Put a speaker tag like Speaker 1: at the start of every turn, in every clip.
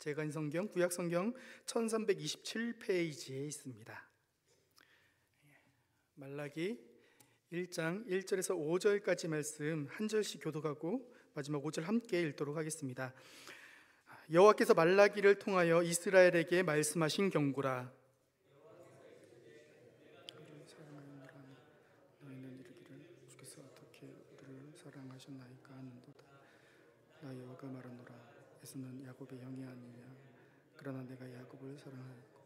Speaker 1: 재간성경 구약성경 1327페이지에 있습니다. 말라기 1장 1절에서 5절까지 말씀 한 절씩 교독하고 마지막 5절 함께 읽도록 하겠습니다. 여호와께서 말라기를 통하여 이스라엘에게 말씀하신 경고라. 너희는 이르기를 주께서 어떻게 우리를 사랑하셨나이까 하는도다. 나 여호와가 말하노라. 에서는 야곱의 형이 아니냐. 그러나 내가 야곱을 사랑하였고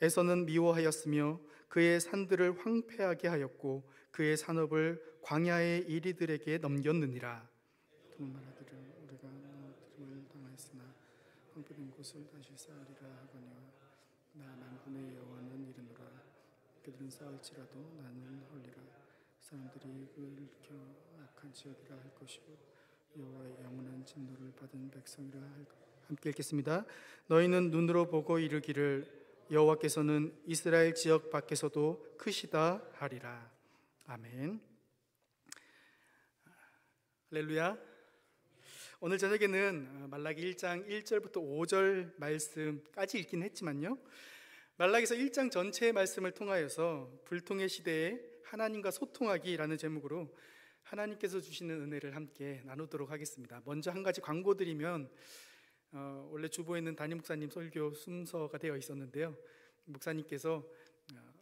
Speaker 1: 에서는 미워하였으며 그의 산들을 황폐하게 하였고 그의 산업을 광야의 이리들에게 넘겼느니라. 그는 말하기를 우리가 넘어짐을 당하였으나 황폐된 곳을 다시 쌓으리라 하거니와 나 만군의 여호와는 이르노라. 그들은 쌓을지라도 나는 헐리라. 사람들이 그를 일으켜 악한 지역이라 할 것이고 여호와의 영원한 진노를 받은 백성이라 할 것. 함께 읽겠습니다. 너희는 눈으로 보고 이르기를 여호와께서는 이스라엘 지역 밖에서도 크시다 하리라. 아멘. 할렐루야. 오늘 저녁에는 말라기 1장 1절부터 5절 말씀까지 읽긴 했지만요, 말라기서 1장 전체의 말씀을 통하여서 불통의 시대에 하나님과 소통하기라는 제목으로 하나님께서 주시는 은혜를 함께 나누도록 하겠습니다. 먼저 한 가지 광고 드리면, 원래 주보에 있는 담임 목사님 설교 순서가 되어 있었는데요, 목사님께서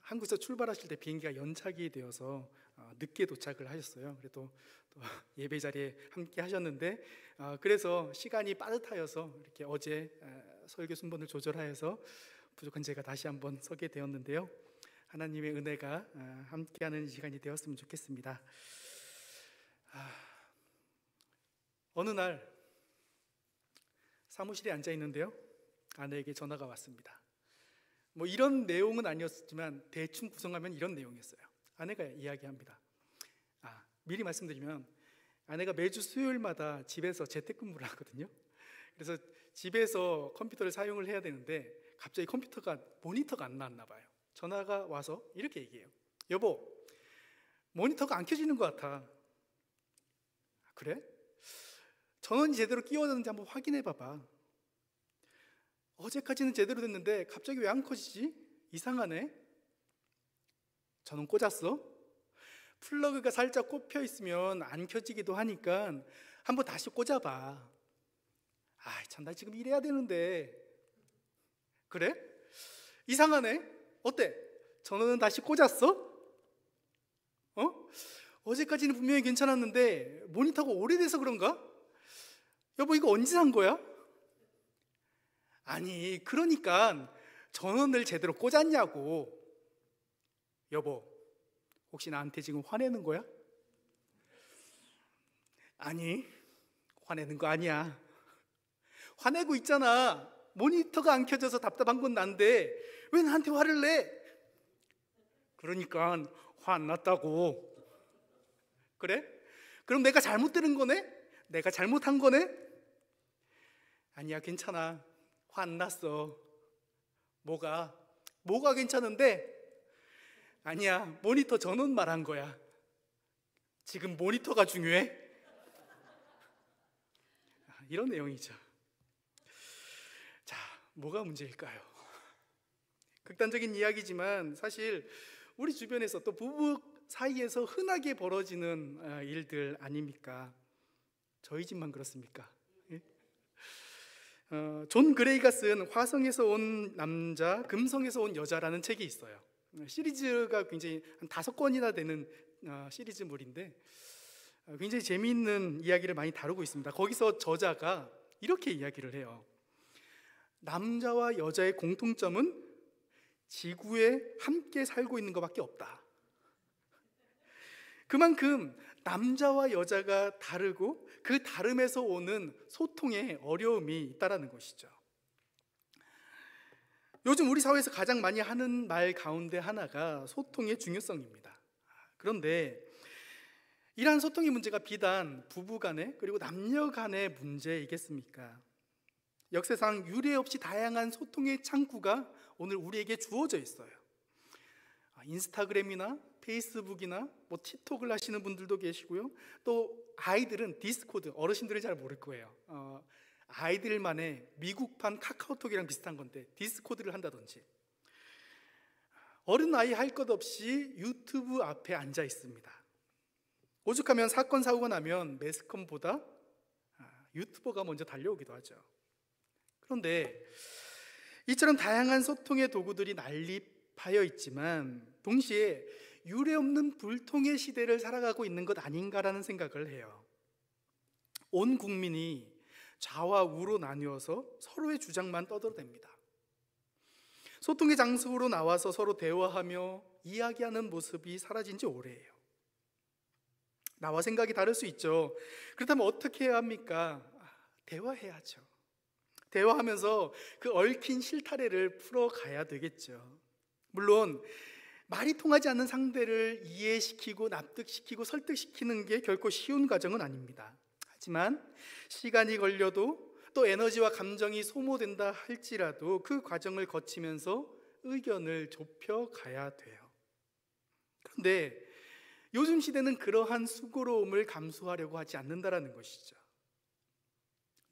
Speaker 1: 한국에서 출발하실 때 비행기가 연착이 되어서 늦게 도착을 하셨어요. 그래도 또 예배 자리에 함께 하셨는데, 그래서 시간이 빠듯하여서 이렇게 어제 설교 순번을 조절하여서 부족한 제가 다시 한번 서게 되었는데요, 하나님의 은혜가 함께하는 시간이 되었으면 좋겠습니다. 어느 날 사무실에 앉아 있는데요, 아내에게 전화가 왔습니다. 뭐 이런 내용은 아니었지만 대충 구성하면 이런 내용이었어요. 아내가 이야기합니다. 미리 말씀드리면 아내가 매주 수요일마다 집에서 재택근무를 하거든요. 그래서 집에서 컴퓨터를 사용을 해야 되는데 갑자기 모니터가 안 나왔나 봐요. 전화가 와서 이렇게 얘기해요. 여보, 모니터가 안 켜지는 것 같아. 그래? 전원이 제대로 끼워졌는지 한번 확인해 봐봐. 어제까지는 제대로 됐는데 갑자기 왜 안 켜지지? 이상하네. 전원 꽂았어? 플러그가 살짝 꼽혀 있으면 안 켜지기도 하니까 한번 다시 꽂아봐. 참, 나 지금 일해야 되는데. 그래? 이상하네. 어때? 전원은 다시 꽂았어? 어제까지는 분명히 괜찮았는데 모니터가 오래돼서 그런가? 여보, 이거 언제 산 거야? 아니, 그러니까 전원을 제대로 꽂았냐고. 여보, 혹시 나한테 지금 화내는 거야? 아니, 화내는 거 아니야. 화내고 있잖아. 모니터가 안 켜져서 답답한 건 난데 왜 나한테 화를 내? 그러니까 화 안 났다고. 그래? 그럼 내가 잘못 들은 거네? 내가 잘못한 거네? 아니야, 괜찮아. 화 안 났어. 뭐가 괜찮은데? 아니야, 모니터 전원 말한 거야. 지금 모니터가 중요해? 이런 내용이죠. 자, 뭐가 문제일까요? 극단적인 이야기지만 사실 우리 주변에서 또 부부 사이에서 흔하게 벌어지는 일들 아닙니까? 저희 집만 그렇습니까? 존 그레이가 쓴 화성에서 온 남자, 금성에서 온 여자라는 책이 있어요. 시리즈가 굉장히 한 5권이나 되는 시리즈물인데 굉장히 재미있는 이야기를 많이 다루고 있습니다. 거기서 저자가 이렇게 이야기를 해요. 남자와 여자의 공통점은 지구에 함께 살고 있는 것밖에 없다. 그만큼 남자와 여자가 다르고 그 다름에서 오는 소통에 어려움이 있다는 것이죠. 요즘 우리 사회에서 가장 많이 하는 말 가운데 하나가 소통의 중요성입니다. 그런데 이러한 소통의 문제가 비단 부부 간의 그리고 남녀 간의 문제이겠습니까? 역사상 유례 없이 다양한 소통의 창구가 오늘 우리에게 주어져 있어요. 인스타그램이나 페이스북이나 틱톡을 하시는 분들도 계시고요, 또 아이들은 디스코드, 어르신들은 잘 모를 거예요. 아이들만의 미국판 카카오톡이랑 비슷한 건데 디스코드를 한다든지, 어른 아이 할 것 없이 유튜브 앞에 앉아 있습니다. 오죽하면 사건 사고가 나면 매스컴보다 유튜버가 먼저 달려오기도 하죠. 그런데 이처럼 다양한 소통의 도구들이 난립하여 있지만 동시에 유례없는 불통의 시대를 살아가고 있는 것 아닌가라는 생각을 해요. 온 국민이 좌와 우로 나뉘어서 서로의 주장만 떠들어댑니다. 소통의 장소로 나와서 서로 대화하며 이야기하는 모습이 사라진 지 오래예요. 나와 생각이 다를 수 있죠. 그렇다면 어떻게 해야 합니까? 대화해야죠. 대화하면서 그 얽힌 실타래를 풀어가야 되겠죠. 물론 말이 통하지 않는 상대를 이해시키고 납득시키고 설득시키는 게 결코 쉬운 과정은 아닙니다. 하지만 시간이 걸려도 또 에너지와 감정이 소모된다 할지라도 그 과정을 거치면서 의견을 좁혀가야 돼요. 그런데 요즘 시대는 그러한 수고로움을 감수하려고 하지 않는다라는 것이죠.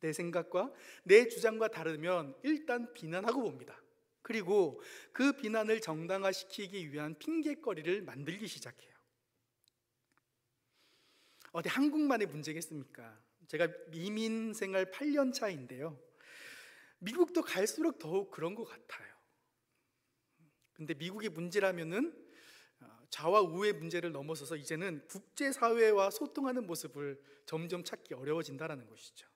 Speaker 1: 내 생각과 내 주장과 다르면 일단 비난하고 봅니다. 그리고 그 비난을 정당화시키기 위한 핑계거리를 만들기 시작해요. 어디 한국만의 문제겠습니까? 제가 이민 생활 8년 차인데요, 미국도 갈수록 더욱 그런 것 같아요. 근데 미국의 문제라면은 좌와 우의 문제를 넘어서서 이제는 국제사회와 소통하는 모습을 점점 찾기 어려워진다는 것이죠.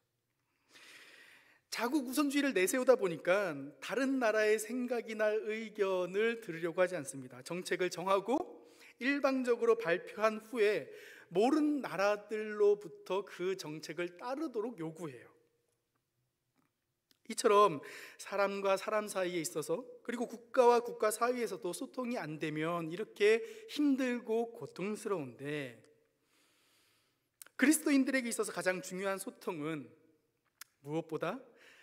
Speaker 1: 자국 우선주의를 내세우다 보니까 다른 나라의 생각이나 의견을 들으려고 하지 않습니다. 정책을 정하고 일방적으로 발표한 후에 모르는 나라들로부터 그 정책을 따르도록 요구해요. 이처럼 사람과 사람 사이에 있어서, 그리고 국가와 국가 사이에서도 소통이 안 되면 이렇게 힘들고 고통스러운데, 그리스도인들에게 있어서 가장 중요한 소통은 무엇보다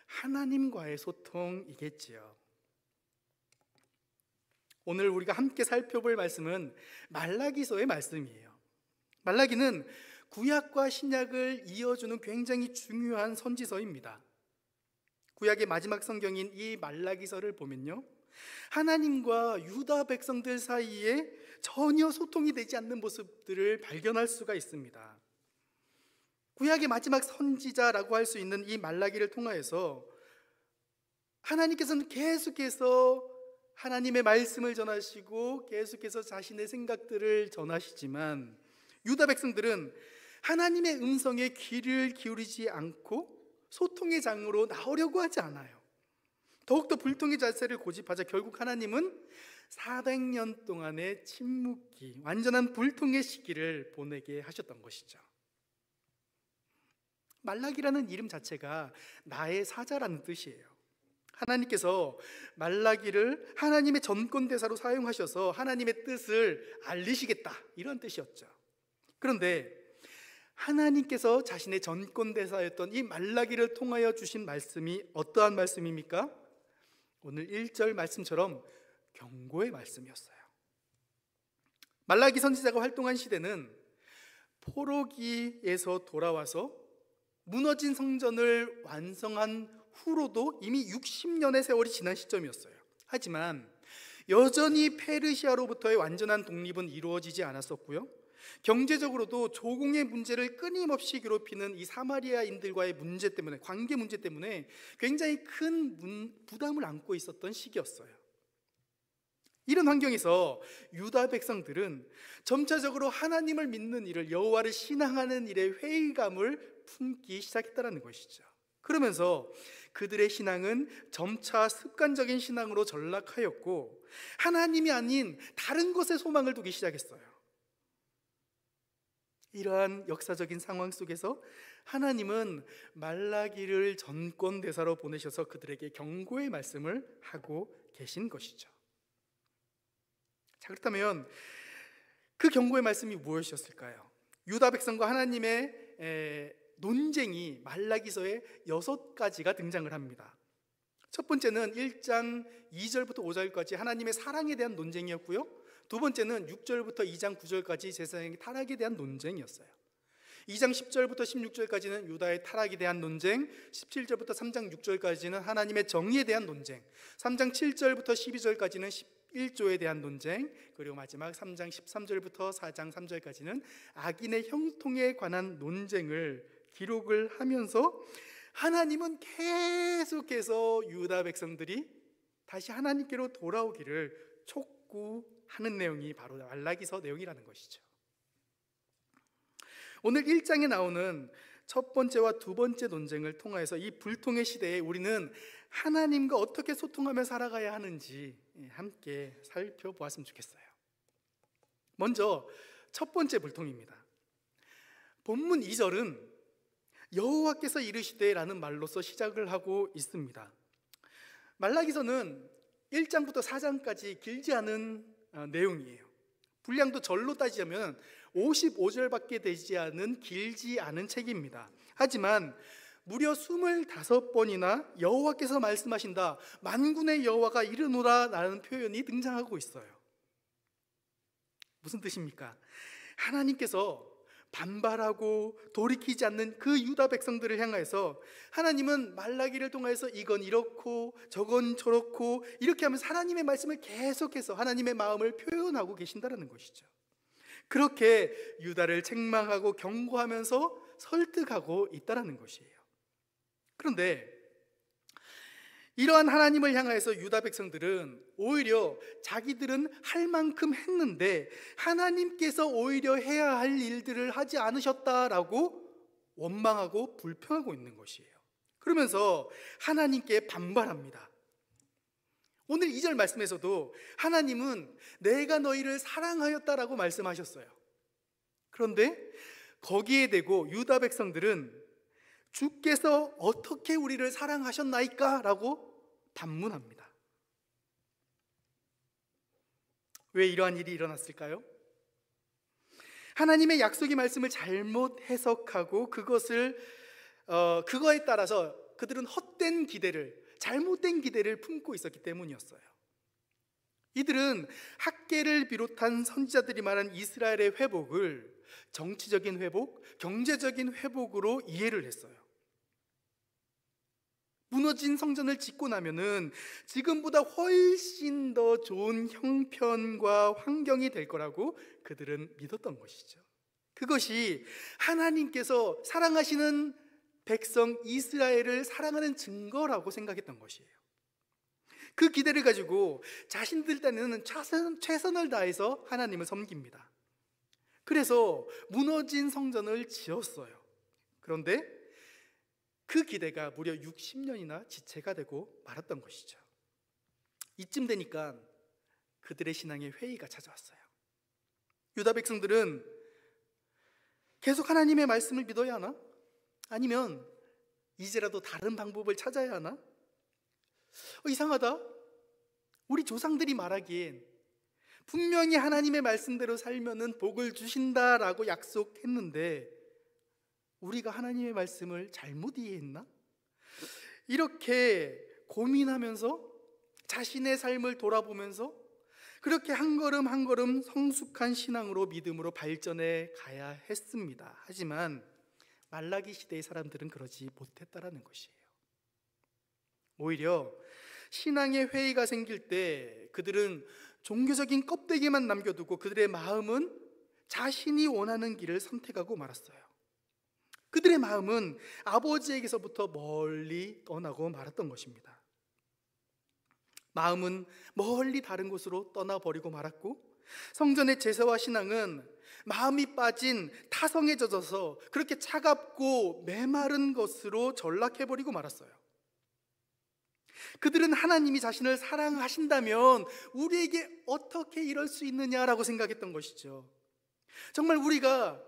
Speaker 1: 하나님과의 소통이겠지요. 오늘 우리가 함께 살펴볼 말씀은 말라기서의 말씀이에요. 말라기는 구약과 신약을 이어주는 굉장히 중요한 선지서입니다. 구약의 마지막 성경인 이 말라기서를 보면요, 하나님과 유다 백성들 사이에 전혀 소통이 되지 않는 모습들을 발견할 수가 있습니다. 구약의 마지막 선지자라고 할 수 있는 이 말라기를 통하여서 하나님께서는 계속해서 하나님의 말씀을 전하시고 계속해서 자신의 생각들을 전하시지만 유다 백성들은 하나님의 음성에 귀를 기울이지 않고 소통의 장으로 나오려고 하지 않아요. 더욱더 불통의 자세를 고집하자 결국 하나님은 400년 동안의 침묵기, 완전한 불통의 시기를 보내게 하셨던 것이죠. 말라기라는 이름 자체가 나의 사자라는 뜻이에요. 하나님께서 말라기를 하나님의 전권대사로 사용하셔서 하나님의 뜻을 알리시겠다, 이런 뜻이었죠. 그런데 하나님께서 자신의 전권대사였던 이 말라기를 통하여 주신 말씀이 어떠한 말씀입니까? 오늘 1절 말씀처럼 경고의 말씀이었어요. 말라기 선지자가 활동한 시대는 포로기에서 돌아와서 무너진 성전을 완성한 후로도 이미 60년의 세월이 지난 시점이었어요. 하지만 여전히 페르시아로부터의 완전한 독립은 이루어지지 않았었고요, 경제적으로도 조공의 문제를 끊임없이 괴롭히는 이 사마리아인들과의 문제 때문에, 관계 문제 때문에 굉장히 큰 부담을 안고 있었던 시기였어요. 이런 환경에서 유다 백성들은 점차적으로 하나님을 믿는 일을, 여호와를 신앙하는 일에 회의감을 품기 시작했다는 것이죠. 그러면서 그들의 신앙은 점차 습관적인 신앙으로 전락하였고 하나님이 아닌 다른 것에 소망을 두기 시작했어요. 이러한 역사적인 상황 속에서 하나님은 말라기를 전권대사로 보내셔서 그들에게 경고의 말씀을 하고 계신 것이죠. 자, 그렇다면 그 경고의 말씀이 무엇이었을까요? 유다 백성과 하나님의 논쟁이 말라기서에 6가지가 등장을 합니다. 첫 번째는 1장 2절부터 5절까지 하나님의 사랑에 대한 논쟁이었고요, 두 번째는 6절부터 2장 9절까지 제사장의 타락에 대한 논쟁이었어요. 2장 10절부터 16절까지는 유다의 타락에 대한 논쟁, 17절부터 3장 6절까지는 하나님의 정의에 대한 논쟁, 3장 7절부터 12절까지는 11조에 대한 논쟁, 그리고 마지막 3장 13절부터 4장 3절까지는 악인의 형통에 관한 논쟁을 기록을 하면서 하나님은 계속해서 유다 백성들이 다시 하나님께로 돌아오기를 촉구하는 내용이 바로 말라기서 내용이라는 것이죠. 오늘 1장에 나오는 첫 번째와 두 번째 논쟁을 통해서 이 불통의 시대에 우리는 하나님과 어떻게 소통하며 살아가야 하는지 함께 살펴보았으면 좋겠어요. 먼저 첫 번째 불통입니다. 본문 2절은 여호와께서 이르시되라는 말로서 시작을 하고 있습니다. 말라기서는 1장부터 4장까지 길지 않은 내용이에요. 분량도 절로 따지자면 55절밖에 되지 않은 길지 않은 책입니다. 하지만 무려 25번이나 여호와께서 말씀하신다, 만군의 여호와가 이르노라 라는 표현이 등장하고 있어요. 무슨 뜻입니까? 하나님께서 반발하고 돌이키지 않는 그 유다 백성들을 향해서 하나님은 말라기를 통해서 이건 이렇고 저건 저렇고 이렇게 하면서 하나님의 말씀을 계속해서 하나님의 마음을 표현하고 계신다는 것이죠. 그렇게 유다를 책망하고 경고하면서 설득하고 있다는 것이에요. 그런데 이러한 하나님을 향해서 유다 백성들은 오히려 자기들은 할 만큼 했는데 하나님께서 오히려 해야 할 일들을 하지 않으셨다라고 원망하고 불평하고 있는 것이에요. 그러면서 하나님께 반발합니다. 오늘 2절 말씀에서도 하나님은 내가 너희를 사랑하였다라고 말씀하셨어요. 그런데 거기에 대고 유다 백성들은 주께서 어떻게 우리를 사랑하셨나이까? 라고 반문합니다. 왜 이러한 일이 일어났을까요? 하나님의 약속의 말씀을 잘못 해석하고 그거에 따라서 그들은 헛된 기대를, 잘못된 기대를 품고 있었기 때문이었어요. 이들은 학개를 비롯한 선지자들이 말한 이스라엘의 회복을 정치적인 회복, 경제적인 회복으로 이해를 했어요. 무너진 성전을 짓고 나면은 지금보다 훨씬 더 좋은 형편과 환경이 될 거라고 그들은 믿었던 것이죠. 그것이 하나님께서 사랑하시는 백성 이스라엘을 사랑하는 증거라고 생각했던 것이에요. 그 기대를 가지고 자신들 딴에는 최선을 다해서 하나님을 섬깁니다. 그래서 무너진 성전을 지었어요. 그런데 그 기대가 무려 60년이나 지체가 되고 말았던 것이죠. 이쯤 되니까 그들의 신앙의 회의가 찾아왔어요. 유다 백성들은 계속 하나님의 말씀을 믿어야 하나? 아니면 이제라도 다른 방법을 찾아야 하나? 이상하다. 우리 조상들이 말하기엔 분명히 하나님의 말씀대로 살면은 복을 주신다라고 약속했는데 우리가 하나님의 말씀을 잘못 이해했나? 이렇게 고민하면서 자신의 삶을 돌아보면서 그렇게 한 걸음 한 걸음 성숙한 신앙으로 믿음으로 발전해 가야 했습니다. 하지만 말라기 시대의 사람들은 그러지 못했다라는 것이에요. 오히려 신앙의 회의가 생길 때 그들은 종교적인 껍데기만 남겨두고 그들의 마음은 자신이 원하는 길을 선택하고 말았어요. 그들의 마음은 아버지에게서부터 멀리 떠나고 말았던 것입니다. 마음은 멀리 다른 곳으로 떠나버리고 말았고, 성전의 제사와 신앙은 마음이 빠진 타성에 젖어서 그렇게 차갑고 메마른 것으로 전락해버리고 말았어요. 그들은 하나님이 자신을 사랑하신다면 우리에게 어떻게 이럴 수 있느냐라고 생각했던 것이죠. 정말 우리가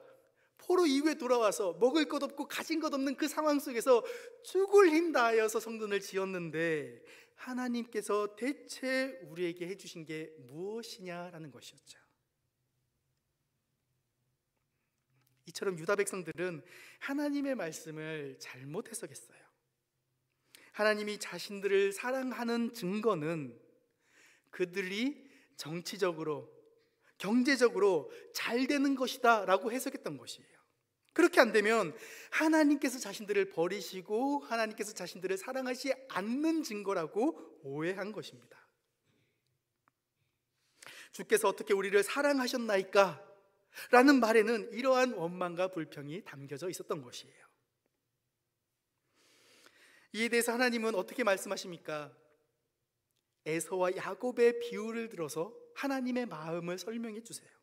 Speaker 1: 포로 이후에 돌아와서 먹을 것 없고 가진 것 없는 그 상황 속에서 죽을 힘 다하여서 성전을 지었는데 하나님께서 대체 우리에게 해주신 게 무엇이냐라는 것이었죠. 이처럼 유다 백성들은 하나님의 말씀을 잘못 해석했어요. 하나님이 자신들을 사랑하는 증거는 그들이 정치적으로, 경제적으로 잘 되는 것이다 라고 해석했던 것이에요.
Speaker 2: 그렇게 안 되면 하나님께서 자신들을 버리시고 하나님께서 자신들을 사랑하지 않는 증거라고 오해한 것입니다. 주께서 어떻게 우리를 사랑하셨나이까? 라는 말에는 이러한 원망과 불평이 담겨져 있었던 것이에요. 이에 대해서 하나님은 어떻게 말씀하십니까? 에서와 야곱의 비유를 들어서 하나님의 마음을 설명해 주세요.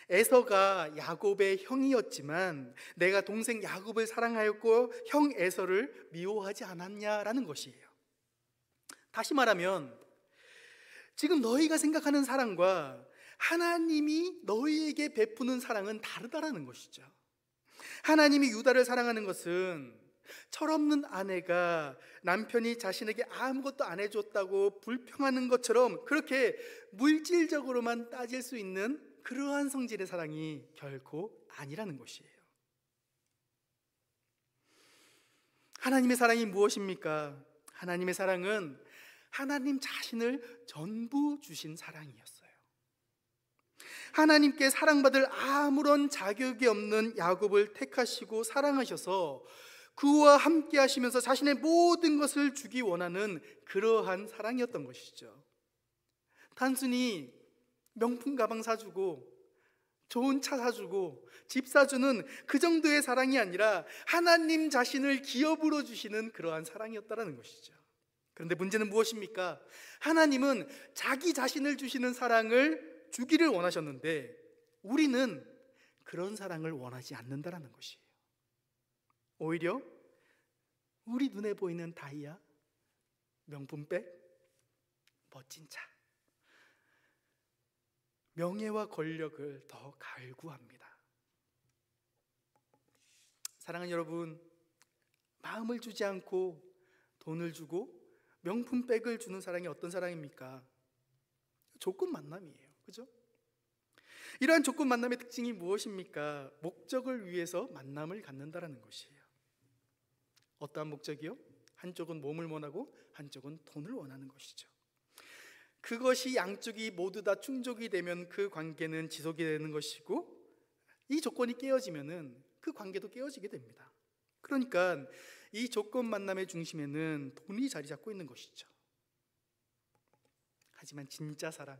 Speaker 2: 에서가 야곱의 형이었지만 내가 동생 야곱을 사랑하였고 형 에서를 미워하지 않았냐라는 것이에요. 다시 말하면 지금 너희가 생각하는 사랑과 하나님이 너희에게 베푸는 사랑은 다르다라는 것이죠. 하나님이 유다를 사랑하는 것은 철없는 아내가 남편이 자신에게 아무것도 안 해줬다고 불평하는 것처럼 그렇게 물질적으로만 따질 수 있는 그러한 성질의 사랑이 결코 아니라는 것이에요. 하나님의 사랑이 무엇입니까? 하나님의 사랑은 하나님 자신을 전부 주신 사랑이었어요. 하나님께 사랑받을 아무런 자격이 없는 야곱을 택하시고 사랑하셔서 그와 함께 하시면서 자신의 모든 것을 주기 원하는 그러한 사랑이었던 것이죠. 단순히 명품 가방 사주고 좋은 차 사주고 집 사주는 그 정도의 사랑이 아니라 하나님 자신을 기업으로 주시는 그러한 사랑이었다는 것이죠. 그런데 문제는 무엇입니까? 하나님은 자기 자신을 주시는 사랑을 주기를 원하셨는데 우리는 그런 사랑을 원하지 않는다는 것이에요. 오히려 우리 눈에 보이는 다이아, 명품백, 멋진 차, 명예와 권력을 더 갈구합니다. 사랑하는 여러분, 마음을 주지 않고 돈을 주고 명품백을 주는 사랑이 어떤 사랑입니까? 조건 만남이에요. 그죠? 이러한 조건 만남의 특징이 무엇입니까? 목적을 위해서 만남을 갖는다라는 것이에요. 어떠한 목적이요? 한쪽은 몸을 원하고 한쪽은 돈을 원하는 것이죠. 그것이 양쪽이 모두 다 충족이 되면 그 관계는 지속이 되는 것이고 이 조건이 깨어지면은 그 관계도 깨어지게 됩니다. 그러니까 이 조건 만남의 중심에는 돈이 자리 잡고 있는 것이죠. 하지만 진짜 사랑,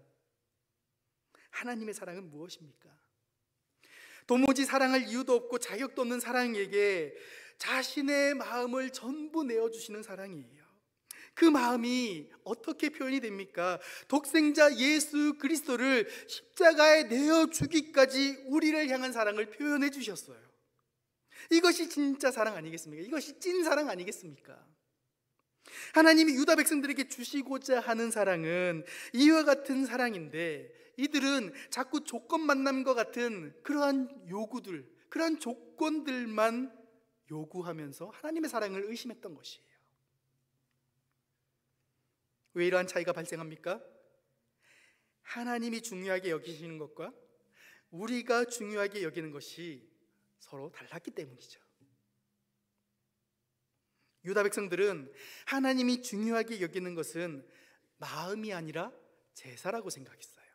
Speaker 2: 하나님의 사랑은 무엇입니까? 도무지 사랑할 이유도 없고 자격도 없는 사랑에게 자신의 마음을 전부 내어주시는 사랑이에요. 그 마음이 어떻게 표현이 됩니까? 독생자 예수 그리스도를 십자가에 내어주기까지 우리를 향한 사랑을 표현해 주셨어요. 이것이 진짜 사랑 아니겠습니까? 이것이 찐 사랑 아니겠습니까? 하나님이 유다 백성들에게 주시고자 하는 사랑은 이와 같은 사랑인데 이들은 자꾸 조건 만남과 같은 그러한 요구들, 그러한 조건들만 요구하면서 하나님의 사랑을 의심했던 것이에요. 왜 이러한 차이가 발생합니까? 하나님이 중요하게 여기시는 것과 우리가 중요하게 여기는 것이 서로 달랐기 때문이죠. 유다 백성들은 하나님이 중요하게 여기는 것은 마음이 아니라 제사라고 생각했어요.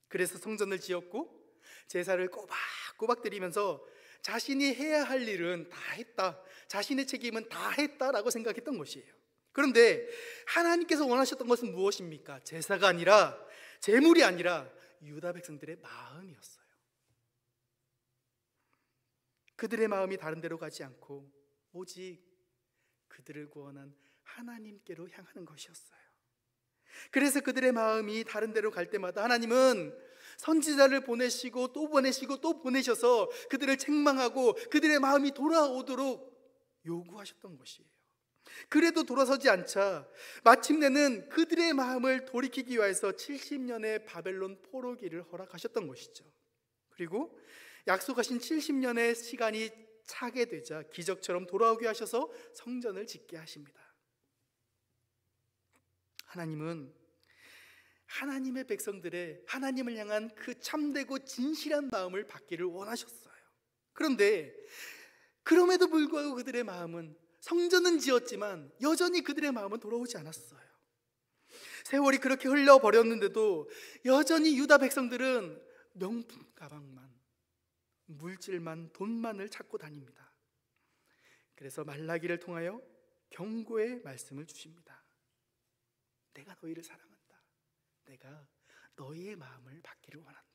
Speaker 2: 그래서 성전을 지었고 제사를 꼬박꼬박 드리면서 자신이 해야 할 일은 다 했다, 자신의 책임은 다 했다라고 생각했던 것이에요. 그런데 하나님께서 원하셨던 것은 무엇입니까? 제사가 아니라, 제물이 아니라 유다 백성들의 마음이었어요. 그들의 마음이 다른 데로 가지 않고 오직 그들을 구원한 하나님께로 향하는 것이었어요. 그래서 그들의 마음이 다른 데로 갈 때마다 하나님은 선지자를 보내시고 또 보내시고 또 보내셔서 그들을 책망하고 그들의 마음이 돌아오도록 요구하셨던 것이에요. 그래도 돌아서지 않자 마침내는 그들의 마음을 돌이키기 위해서 70년의 바벨론 포로기를 허락하셨던 것이죠. 그리고 약속하신 70년의 시간이 차게 되자 기적처럼 돌아오게 하셔서 성전을 짓게 하십니다. 하나님은 하나님의 백성들의 하나님을 향한 그 참되고 진실한 마음을 받기를 원하셨어요. 그런데 그럼에도 불구하고 그들의 마음은, 성전은 지었지만 여전히 그들의 마음은 돌아오지 않았어요. 세월이 그렇게 흘러버렸는데도 여전히 유다 백성들은 명품 가방만, 물질만, 돈만을 찾고 다닙니다. 그래서 말라기를 통하여 경고의 말씀을 주십니다. 내가 너희를 사랑한다. 내가 너희의 마음을 받기를 원한다.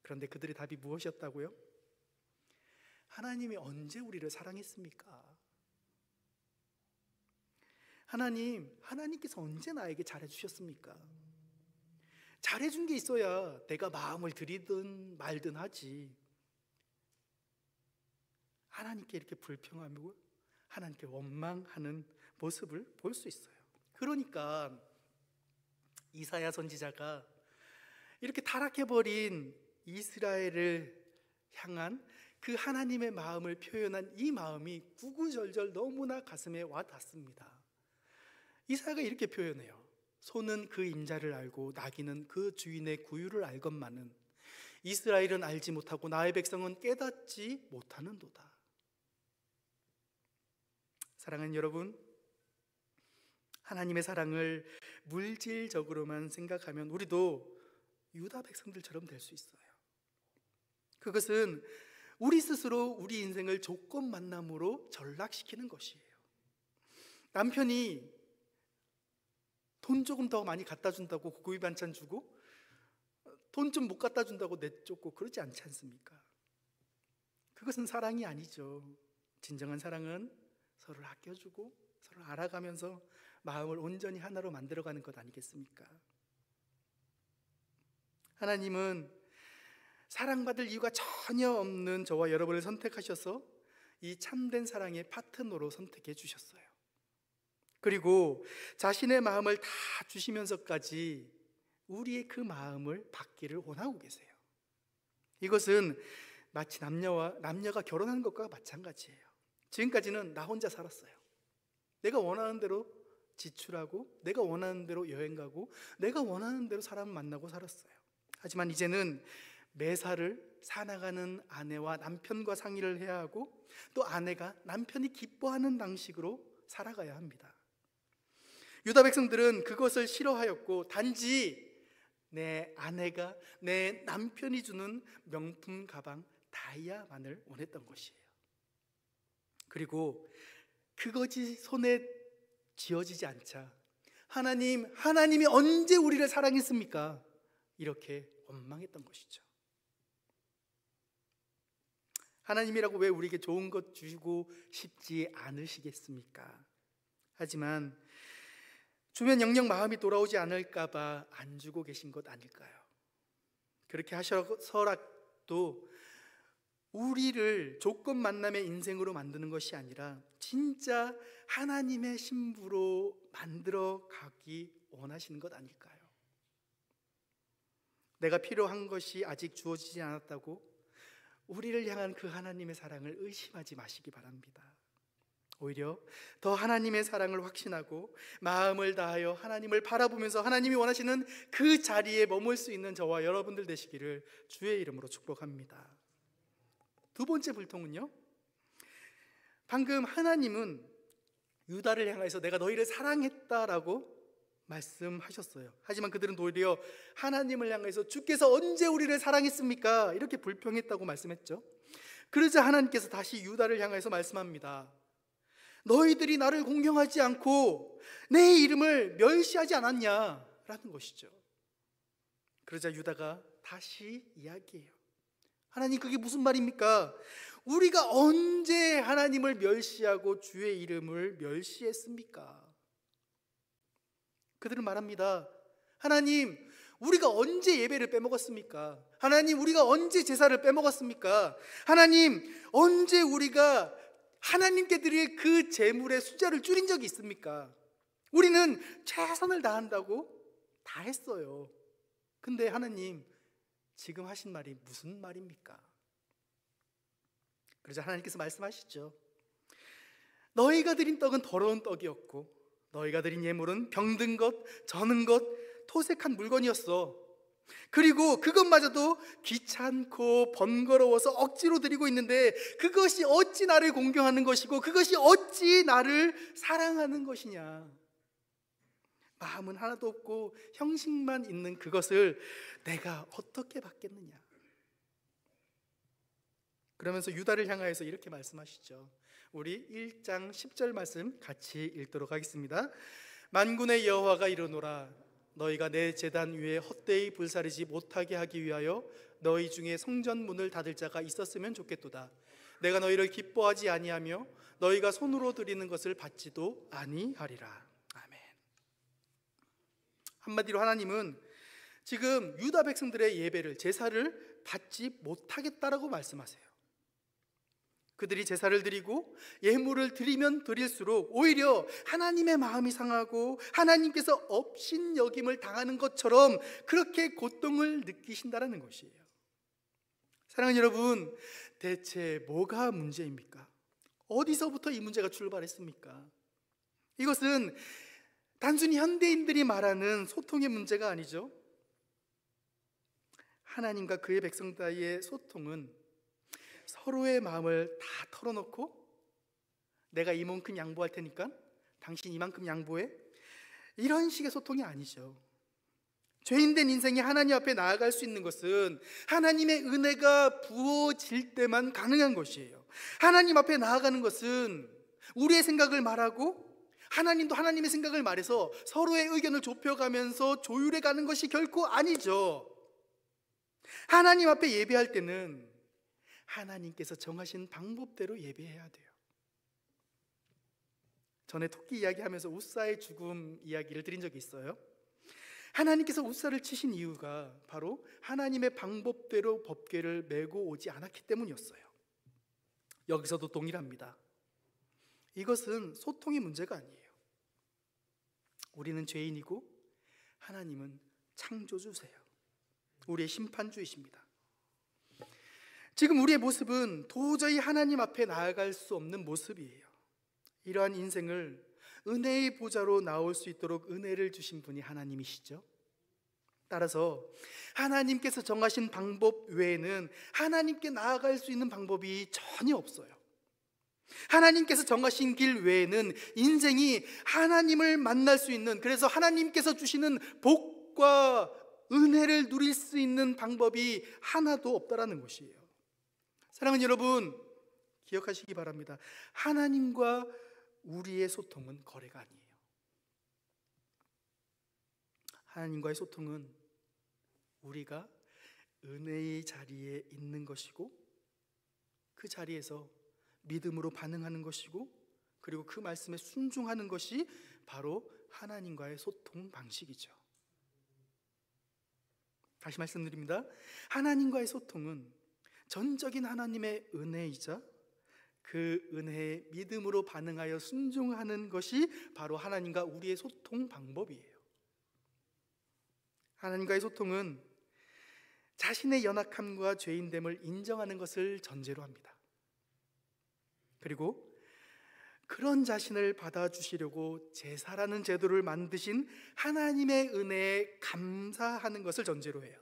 Speaker 2: 그런데 그들의 답이 무엇이었다고요? 하나님이 언제 우리를 사랑했습니까? 하나님께서 언제 나에게 잘해주셨습니까? 잘해준 게 있어야 내가 마음을 들이든 말든 하지. 하나님께 이렇게 불평하고 하나님께 원망하는 모습을 볼 수 있어요. 그러니까 이사야 선지자가 이렇게 타락해버린 이스라엘을 향한 그 하나님의 마음을 표현한 이 마음이 구구절절 너무나 가슴에 와 닿습니다. 이사야가 이렇게 표현해요. 소는 그 임자를 알고 나귀는 그 주인의 구유를 알건만은 이스라엘은 알지 못하고 나의 백성은 깨닫지 못하는도다. 사랑하는 여러분, 하나님의 사랑을 물질적으로만 생각하면 우리도 유다 백성들처럼 될 수 있어요. 그것은 우리 스스로 우리 인생을 조건 만남으로 전락시키는 것이에요. 남편이 돈 조금 더 많이 갖다 준다고 고기 반찬 주고 돈 좀 못 갖다 준다고 내쫓고 그러지 않지 않습니까? 그것은 사랑이 아니죠. 진정한 사랑은 서로를 아껴주고 서로를 알아가면서 마음을 온전히 하나로 만들어가는 것 아니겠습니까? 하나님은 사랑받을 이유가 전혀 없는 저와 여러분을 선택하셔서 이 참된 사랑의 파트너로 선택해 주셨어요. 그리고 자신의 마음을 다 주시면서까지 우리의 그 마음을 받기를 원하고 계세요. 이것은 마치 남녀가 결혼하는 것과 마찬가지예요. 지금까지는 나 혼자 살았어요. 내가 원하는 대로 지출하고 내가 원하는 대로 여행 가고 내가 원하는 대로 사람 만나고 살았어요. 하지만 이제는 매사를 살아가는 아내와 남편과 상의를 해야 하고 또 아내가 남편이 기뻐하는 방식으로 살아가야 합니다. 유다 백성들은 그것을 싫어하였고 단지 내 아내가 내 남편이 주는 명품 가방 다이아만을 원했던 것이에요. 그리고 그것이 손에 쥐어지지 않자 하나님이 언제 우리를 사랑했습니까? 이렇게 원망했던 것이죠. 하나님이라고 왜 우리에게 좋은 것 주시고 싶지 않으시겠습니까? 하지만 주면 영영 마음이 돌아오지 않을까 봐 안 주고 계신 것 아닐까요? 그렇게 하셔서라도 우리를 조건 만남의 인생으로 만드는 것이 아니라 진짜 하나님의 신부로 만들어 가기 원하시는 것 아닐까요? 내가 필요한 것이 아직 주어지지 않았다고 우리를 향한 그 하나님의 사랑을 의심하지 마시기 바랍니다. 오히려 더 하나님의 사랑을 확신하고 마음을 다하여 하나님을 바라보면서 하나님이 원하시는 그 자리에 머물 수 있는 저와 여러분들 되시기를 주의 이름으로 축복합니다. 두 번째 불통은요, 방금 하나님은 유다를 향해서 내가 너희를 사랑했다라고 말씀하셨어요. 하지만 그들은 도리어 하나님을 향해서 주께서 언제 우리를 사랑했습니까? 이렇게 불평했다고 말씀했죠. 그러자 하나님께서 다시 유다를 향해서 말씀합니다. 너희들이 나를 공경하지 않고 내 이름을 멸시하지 않았냐라는 것이죠. 그러자 유다가 다시 이야기해요. 하나님, 그게 무슨 말입니까? 우리가 언제 하나님을 멸시하고 주의 이름을 멸시했습니까? 그들은 말합니다. 하나님, 우리가 언제 예배를 빼먹었습니까? 하나님, 우리가 언제 제사를 빼먹었습니까? 하나님, 언제 우리가 하나님께 드릴 그 제물의 숫자를 줄인 적이 있습니까? 우리는 최선을 다한다고 다 했어요. 근데 하나님, 지금 하신 말이 무슨 말입니까? 그러자 하나님께서 말씀하시죠. 너희가 드린 떡은 더러운 떡이었고 너희가 드린 예물은 병든 것, 저는 것, 토색한 물건이었어. 그리고 그것마저도 귀찮고 번거로워서 억지로 드리고 있는데 그것이 어찌 나를 공경하는 것이고 그것이 어찌 나를 사랑하는 것이냐. 마음은 하나도 없고 형식만 있는 그것을 내가 어떻게 받겠느냐. 그러면서 유다를 향하여서 이렇게 말씀하시죠. 우리 1장 10절 말씀 같이 읽도록 하겠습니다. 만군의 여호와가 이르노라 너희가 내 제단 위에 헛되이 불사르지 못하게 하기 위하여 너희 중에 성전 문을 닫을 자가 있었으면 좋겠도다. 내가 너희를 기뻐하지 아니하며 너희가 손으로 드리는 것을 받지도 아니하리라. 아멘. 한마디로 하나님은 지금 유다 백성들의 예배를, 제사를 받지 못하겠다라고 말씀하세요. 그들이 제사를 드리고 예물을 드리면 드릴수록 오히려 하나님의 마음이 상하고 하나님께서 업신여김을 당하는 것처럼 그렇게 고통을 느끼신다라는 것이에요. 사랑하는 여러분, 대체 뭐가 문제입니까? 어디서부터 이 문제가 출발했습니까? 이것은 단순히 현대인들이 말하는 소통의 문제가 아니죠. 하나님과 그의 백성 사이의 소통은 서로의 마음을 다 털어놓고 내가 이만큼 양보할 테니까 당신 이만큼 양보해, 이런 식의 소통이 아니죠. 죄인된 인생이 하나님 앞에 나아갈 수 있는 것은 하나님의 은혜가 부어질 때만 가능한 것이에요. 하나님 앞에 나아가는 것은 우리의 생각을 말하고 하나님도 하나님의 생각을 말해서 서로의 의견을 좁혀가면서 조율해 가는 것이 결코 아니죠. 하나님 앞에 예배할 때는 하나님께서 정하신 방법대로 예배해야 돼요. 전에 토끼 이야기하면서 우사의 죽음 이야기를 드린 적이 있어요. 하나님께서 우사를 치신 이유가 바로 하나님의 방법대로 법궤를 메고 오지 않았기 때문이었어요. 여기서도 동일합니다. 이것은 소통의 문제가 아니에요. 우리는 죄인이고 하나님은 창조주세요. 우리의 심판주이십니다. 지금 우리의 모습은 도저히 하나님 앞에 나아갈 수 없는 모습이에요. 이러한 인생을 은혜의 보좌로 나올 수 있도록 은혜를 주신 분이 하나님이시죠. 따라서 하나님께서 정하신 방법 외에는 하나님께 나아갈 수 있는 방법이 전혀 없어요. 하나님께서 정하신 길 외에는 인생이 하나님을 만날 수 있는, 그래서 하나님께서 주시는 복과 은혜를 누릴 수 있는 방법이 하나도 없다라는 것이에요. 사랑하는 여러분, 기억하시기 바랍니다. 하나님과 우리의 소통은 거래가 아니에요. 하나님과의 소통은 우리가 은혜의 자리에 있는 것이고 그 자리에서 믿음으로 반응하는 것이고 그리고 그 말씀에 순종하는 것이 바로 하나님과의 소통 방식이죠. 다시 말씀드립니다. 하나님과의 소통은 전적인 하나님의 은혜이자 그 은혜에 믿음으로 반응하여 순종하는 것이 바로 하나님과 우리의 소통 방법이에요. 하나님과의 소통은 자신의 연약함과 죄인됨을 인정하는 것을 전제로 합니다. 그리고 그런 자신을 받아주시려고 제사라는 제도를 만드신 하나님의 은혜에 감사하는 것을 전제로 해요.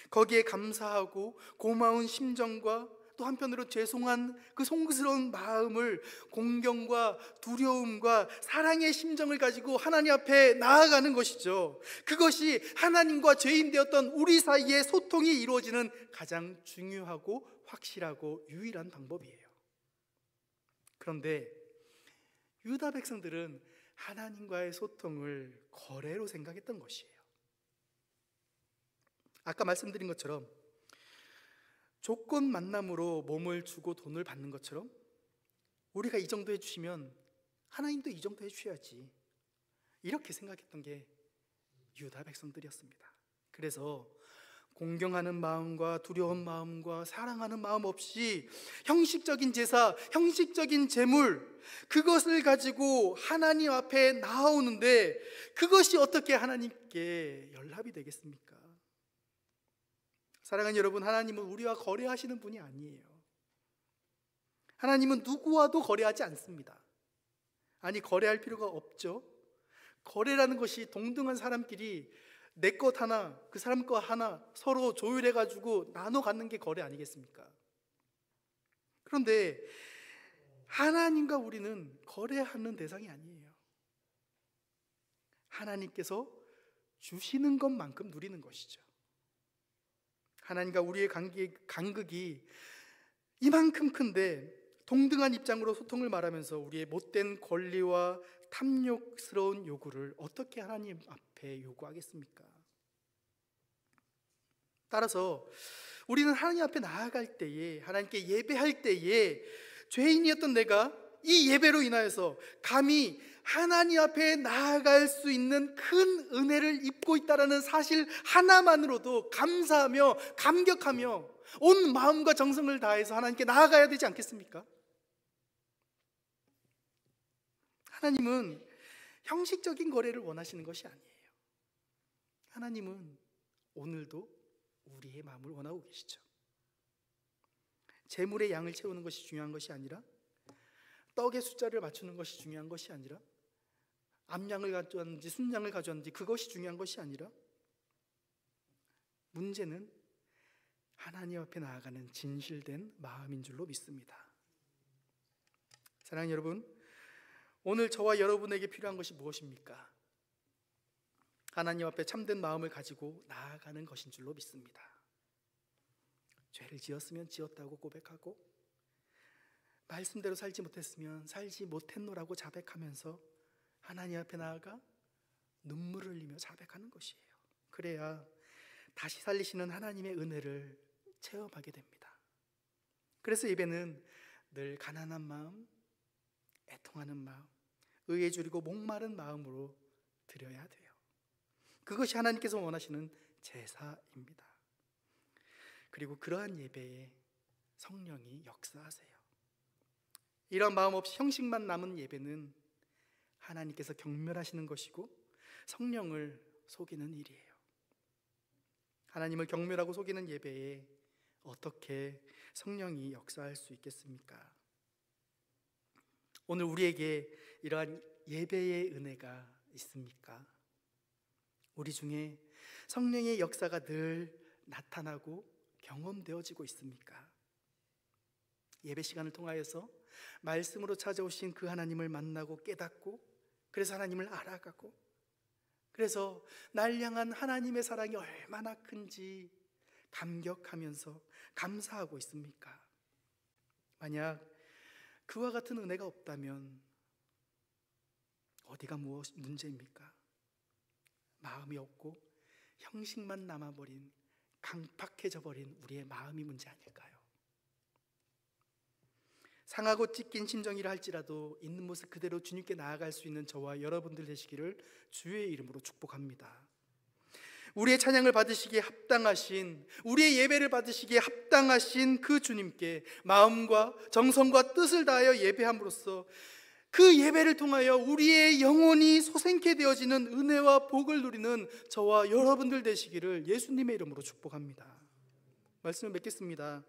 Speaker 2: 거기에 감사하고 고마운 심정과 또 한편으로 죄송한 그 송구스러운 마음을 공경과 두려움과 사랑의 심정을 가지고 하나님 앞에 나아가는 것이죠. 그것이 하나님과 죄인 되었던 우리 사이의 소통이 이루어지는 가장 중요하고 확실하고 유일한 방법이에요. 그런데 유다 백성들은 하나님과의 소통을 거래로 생각했던 것이에요. 아까 말씀드린 것처럼 조건 만남으로 몸을 주고 돈을 받는 것처럼 우리가 이 정도 해주시면 하나님도 이 정도 해주셔야지, 이렇게 생각했던 게 유다 백성들이었습니다. 그래서 공경하는 마음과 두려운 마음과 사랑하는 마음 없이 형식적인 제사, 형식적인 제물, 그것을 가지고 하나님 앞에 나오는데 그것이 어떻게 하나님께 연합이 되겠습니까? 사랑하는 여러분, 하나님은 우리와 거래하시는 분이 아니에요. 하나님은 누구와도 거래하지 않습니다. 아니, 거래할 필요가 없죠. 거래라는 것이 동등한 사람끼리 내 것 하나, 그 사람 것 하나 서로 조율해가지고 나눠 갖는 게 거래 아니겠습니까? 그런데 하나님과 우리는 거래하는 대상이 아니에요. 하나님께서 주시는 것만큼 누리는 것이죠. 하나님과 우리의 간극이 이만큼 큰데 동등한 입장으로 소통을 말하면서 우리의 못된 권리와 탐욕스러운 요구를 어떻게 하나님 앞에 요구하겠습니까? 따라서 우리는 하나님 앞에 나아갈 때에, 하나님께 예배할 때에 죄인이었던 내가 이 예배로 인하여서 감히 하나님 앞에 나아갈 수 있는 큰 은혜를 입고 있다는 사실 하나만으로도 감사하며 감격하며 온 마음과 정성을 다해서 하나님께 나아가야 되지 않겠습니까? 하나님은 형식적인 거래를 원하시는 것이 아니에요. 하나님은 오늘도 우리의 마음을 원하고 계시죠. 재물의 양을 채우는 것이 중요한 것이 아니라, 떡의 숫자를 맞추는 것이 중요한 것이 아니라, 암양을 가져왔는지 순양을 가져왔는지 그것이 중요한 것이 아니라, 문제는 하나님 앞에 나아가는 진실된 마음인 줄로 믿습니다. 사랑하는 여러분, 오늘 저와 여러분에게 필요한 것이 무엇입니까? 하나님 앞에 참된 마음을 가지고 나아가는 것인 줄로 믿습니다. 죄를 지었으면 지었다고 고백하고, 말씀대로 살지 못했으면 살지 못했노라고 자백하면서 하나님 앞에 나아가 눈물을 흘리며 자백하는 것이에요. 그래야 다시 살리시는 하나님의 은혜를 체험하게 됩니다. 그래서 예배는 늘 가난한 마음, 애통하는 마음, 의에 줄이고 목마른 마음으로 드려야 돼요. 그것이 하나님께서 원하시는 제사입니다. 그리고 그러한 예배에 성령이 역사하세요. 이런 마음 없이 형식만 남은 예배는 하나님께서 경멸하시는 것이고 성령을 속이는 일이에요. 하나님을 경멸하고 속이는 예배에 어떻게 성령이 역사할 수 있겠습니까? 오늘 우리에게 이러한 예배의 은혜가 있습니까? 우리 중에 성령의 역사가 늘 나타나고 경험되어지고 있습니까? 예배 시간을 통하여서 말씀으로 찾아오신 그 하나님을 만나고 깨닫고, 그래서 하나님을 알아가고, 그래서 날 향한 하나님의 사랑이 얼마나 큰지 감격하면서 감사하고 있습니까? 만약 그와 같은 은혜가 없다면 어디가 문제입니까? 마음이 없고 형식만 남아버린, 강팍해져 버린 우리의 마음이 문제 아닐까요? 상하고 찢긴 심정이라 할지라도 있는 모습 그대로 주님께 나아갈 수 있는 저와 여러분들 되시기를 주의 이름으로 축복합니다. 우리의 찬양을 받으시기에 합당하신, 우리의 예배를 받으시기에 합당하신 그 주님께 마음과 정성과 뜻을 다하여 예배함으로써 그 예배를 통하여 우리의 영혼이 소생케 되어지는 은혜와 복을 누리는 저와 여러분들 되시기를 예수님의 이름으로 축복합니다. 말씀을 맺겠습니다.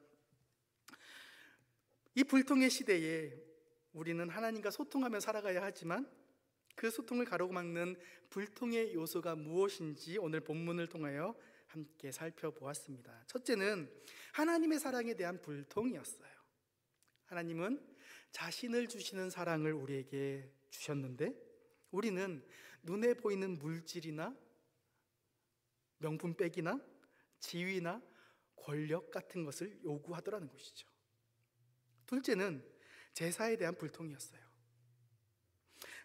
Speaker 2: 이 불통의 시대에 우리는 하나님과 소통하며 살아가야 하지만 그 소통을 가로막는 불통의 요소가 무엇인지 오늘 본문을 통하여 함께 살펴보았습니다. 첫째는 하나님의 사랑에 대한 불통이었어요. 하나님은 자신을 주시는 사랑을 우리에게 주셨는데 우리는 눈에 보이는 물질이나 명품백이나 지위나 권력 같은 것을 요구하더라는 것이죠. 둘째는 제사에 대한 불통이었어요.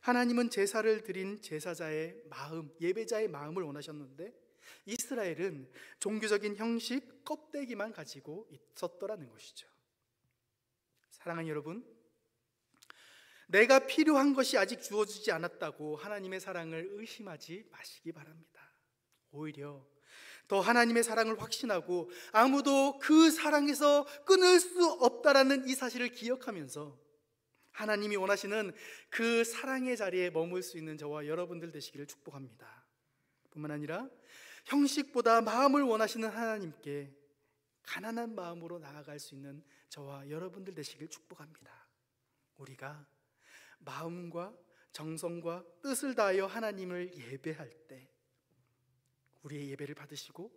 Speaker 2: 하나님은 제사를 드린 제사자의 마음, 예배자의 마음을 원하셨는데 이스라엘은 종교적인 형식, 껍데기만 가지고 있었더라는 것이죠. 사랑하는 여러분, 내가 필요한 것이 아직 주어지지 않았다고 하나님의 사랑을 의심하지 마시기 바랍니다. 오히려 더 하나님의 사랑을 확신하고 아무도 그 사랑에서 끊을 수 없다라는 이 사실을 기억하면서 하나님이 원하시는 그 사랑의 자리에 머물 수 있는 저와 여러분들 되시기를 축복합니다. 뿐만 아니라 형식보다 마음을 원하시는 하나님께 가난한 마음으로 나아갈 수 있는 저와 여러분들 되시길 축복합니다. 우리가 마음과 정성과 뜻을 다하여 하나님을 예배할 때 우리의 예배를 받으시고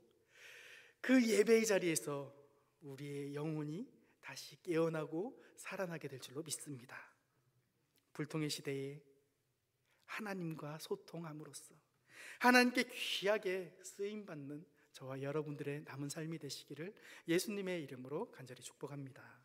Speaker 2: 그 예배의 자리에서 우리의 영혼이 다시 깨어나고 살아나게 될 줄로 믿습니다. 불통의 시대에 하나님과 소통함으로써 하나님께 귀하게 쓰임받는 저와 여러분들의 남은 삶이 되시기를 예수님의 이름으로 간절히 축복합니다.